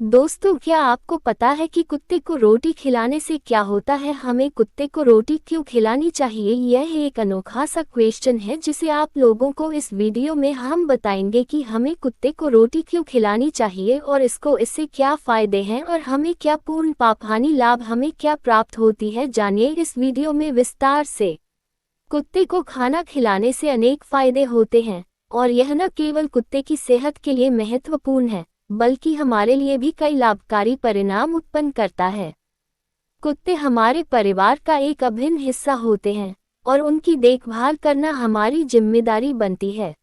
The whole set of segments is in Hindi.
दोस्तों, क्या आपको पता है कि कुत्ते को रोटी खिलाने से क्या होता है? हमें कुत्ते को रोटी क्यों खिलानी चाहिए? यह एक अनोखा सा क्वेश्चन है जिसे आप लोगों को इस वीडियो में हम बताएंगे कि हमें कुत्ते को रोटी क्यों खिलानी चाहिए और इससे क्या फायदे हैं और हमें क्या पूर्ण पापहानि लाभ हमें क्या प्राप्त होती है। जानिए इस वीडियो में विस्तार से। कुत्ते को खाना खिलाने से अनेक फायदे होते हैं और यह न केवल कुत्ते की सेहत के लिए महत्वपूर्ण है बल्कि हमारे लिए भी कई लाभकारी परिणाम उत्पन्न करता है। कुत्ते हमारे परिवार का एक अभिन्न हिस्सा होते हैं और उनकी देखभाल करना हमारी जिम्मेदारी बनती है।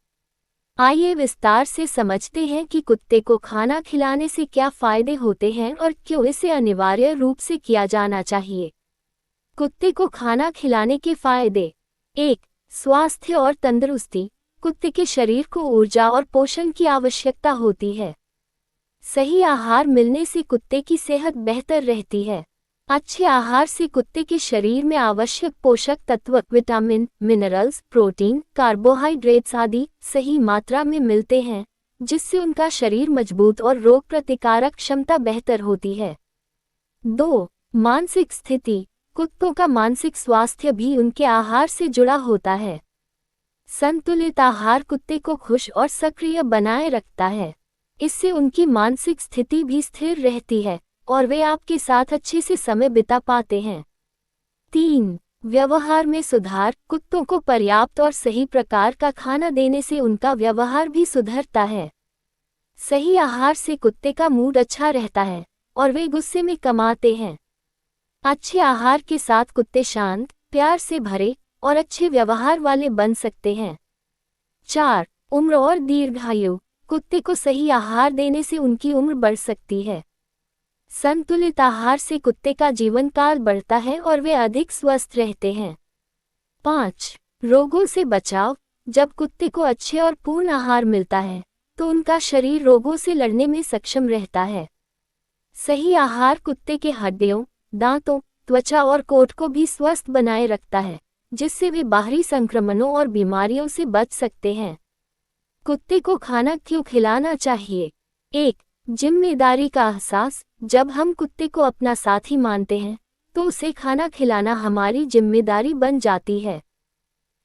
आइए विस्तार से समझते हैं कि कुत्ते को खाना खिलाने से क्या फायदे होते हैं और क्यों इसे अनिवार्य रूप से किया जाना चाहिए। कुत्ते को खाना खिलाने के फायदे। 1. स्वास्थ्य और तंदुरुस्ती। कुत्ते के शरीर को ऊर्जा और पोषण की आवश्यकता होती है। सही आहार मिलने से कुत्ते की सेहत बेहतर रहती है। अच्छे आहार से कुत्ते के शरीर में आवश्यक पोषक तत्व, विटामिन, मिनरल्स, प्रोटीन, कार्बोहाइड्रेट्स आदि सही मात्रा में मिलते हैं, जिससे उनका शरीर मजबूत और रोग प्रतिकारक क्षमता बेहतर होती है। 2. मानसिक स्थिति। कुत्तों का मानसिक स्वास्थ्य भी उनके आहार से जुड़ा होता है। संतुलित आहार कुत्ते को खुश और सक्रिय बनाए रखता है। इससे उनकी मानसिक स्थिति भी स्थिर रहती है और वे आपके साथ अच्छे से समय बिता पाते हैं। 3. व्यवहार में सुधार। कुत्तों को पर्याप्त और सही प्रकार का खाना देने से उनका व्यवहार भी सुधरता है। सही आहार से कुत्ते का मूड अच्छा रहता है और वे गुस्से में कम आते हैं। अच्छे आहार के साथ कुत्ते शांत, प्यार से भरे और अच्छे व्यवहार वाले बन सकते हैं। 4. उम्र और दीर्घायु। कुत्ते को सही आहार देने से उनकी उम्र बढ़ सकती है। संतुलित आहार से कुत्ते का जीवन काल बढ़ता है और वे अधिक स्वस्थ रहते हैं। 5. रोगों से बचाव। जब कुत्ते को अच्छे और पूर्ण आहार मिलता है तो उनका शरीर रोगों से लड़ने में सक्षम रहता है। सही आहार कुत्ते के हड्डियों, दांतों, त्वचा और कोट को भी स्वस्थ बनाए रखता है, जिससे वे बाहरी संक्रमणों और बीमारियों से बच सकते हैं। कुत्ते को खाना क्यों खिलाना चाहिए? 1. जिम्मेदारी का एहसास। जब हम कुत्ते को अपना साथी मानते हैं तो उसे खाना खिलाना हमारी जिम्मेदारी बन जाती है।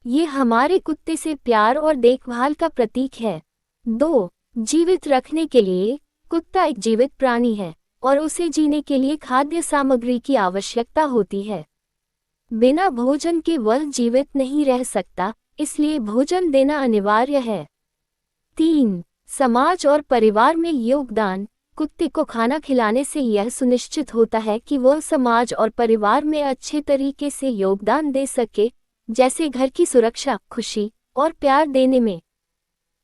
ये हमारे कुत्ते से प्यार और देखभाल का प्रतीक है। 2. जीवित रखने के लिए। कुत्ता एक जीवित प्राणी है और उसे जीने के लिए खाद्य सामग्री की आवश्यकता होती है। बिना भोजन के वह जीवित नहीं रह सकता, इसलिए भोजन देना अनिवार्य है। 3. समाज और परिवार में योगदान। कुत्ते को खाना खिलाने से यह सुनिश्चित होता है कि वह समाज और परिवार में अच्छे तरीके से योगदान दे सके, जैसे घर की सुरक्षा, खुशी और प्यार देने में।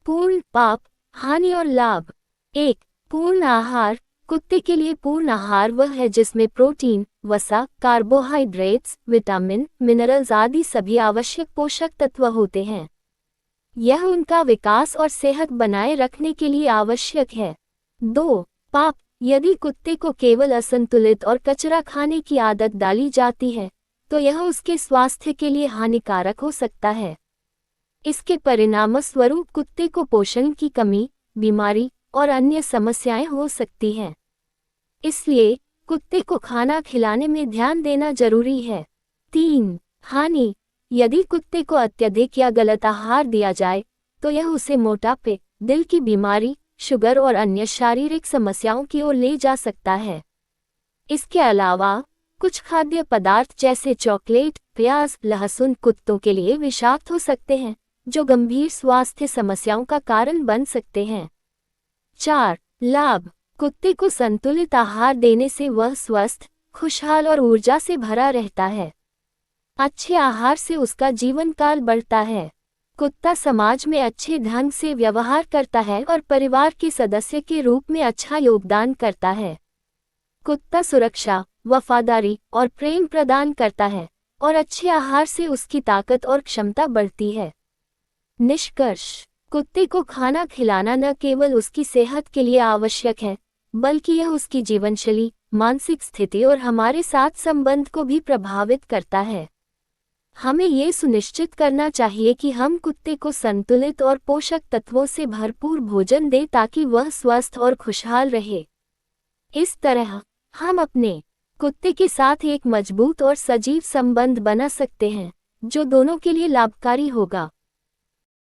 पूर्ण पाप, हानि और लाभ। 1. पूर्ण आहार। कुत्ते के लिए पूर्ण आहार वह है जिसमें प्रोटीन, वसा, कार्बोहाइड्रेट्स, विटामिन, मिनरल्स आदि सभी आवश्यक पोषक तत्व होते हैं। यह उनका विकास और सेहत बनाए रखने के लिए आवश्यक है। 2. पाप। यदि कुत्ते को केवल असंतुलित और कचरा खाने की आदत डाली जाती है तो यह उसके स्वास्थ्य के लिए हानिकारक हो सकता है। इसके परिणामस्वरूप कुत्ते को पोषण की कमी, बीमारी और अन्य समस्याएं हो सकती हैं। इसलिए कुत्ते को खाना खिलाने में ध्यान देना जरूरी है। 3. हानि। यदि कुत्ते को अत्यधिक या गलत आहार दिया जाए तो यह उसे मोटापे, दिल की बीमारी, शुगर और अन्य शारीरिक समस्याओं की ओर ले जा सकता है। इसके अलावा कुछ खाद्य पदार्थ जैसे चॉकलेट, प्याज, लहसुन कुत्तों के लिए विषाक्त हो सकते हैं, जो गंभीर स्वास्थ्य समस्याओं का कारण बन सकते हैं। 4. लाभ। कुत्ते को संतुलित आहार देने से वह स्वस्थ, खुशहाल और ऊर्जा से भरा रहता है। अच्छे आहार से उसका जीवन काल बढ़ता है। कुत्ता समाज में अच्छे ढंग से व्यवहार करता है और परिवार के सदस्य के रूप में अच्छा योगदान करता है। कुत्ता सुरक्षा, वफादारी और प्रेम प्रदान करता है और अच्छे आहार से उसकी ताकत और क्षमता बढ़ती है। निष्कर्ष। कुत्ते को खाना खिलाना न केवल उसकी सेहत के लिए आवश्यक है, बल्कि यह उसकी जीवनशैली, मानसिक स्थिति और हमारे साथ संबंध को भी प्रभावित करता है। हमें ये सुनिश्चित करना चाहिए कि हम कुत्ते को संतुलित और पोषक तत्वों से भरपूर भोजन दें ताकि वह स्वस्थ और खुशहाल रहे। इस तरह हम अपने कुत्ते के साथ एक मजबूत और सजीव संबंध बना सकते हैं, जो दोनों के लिए लाभकारी होगा।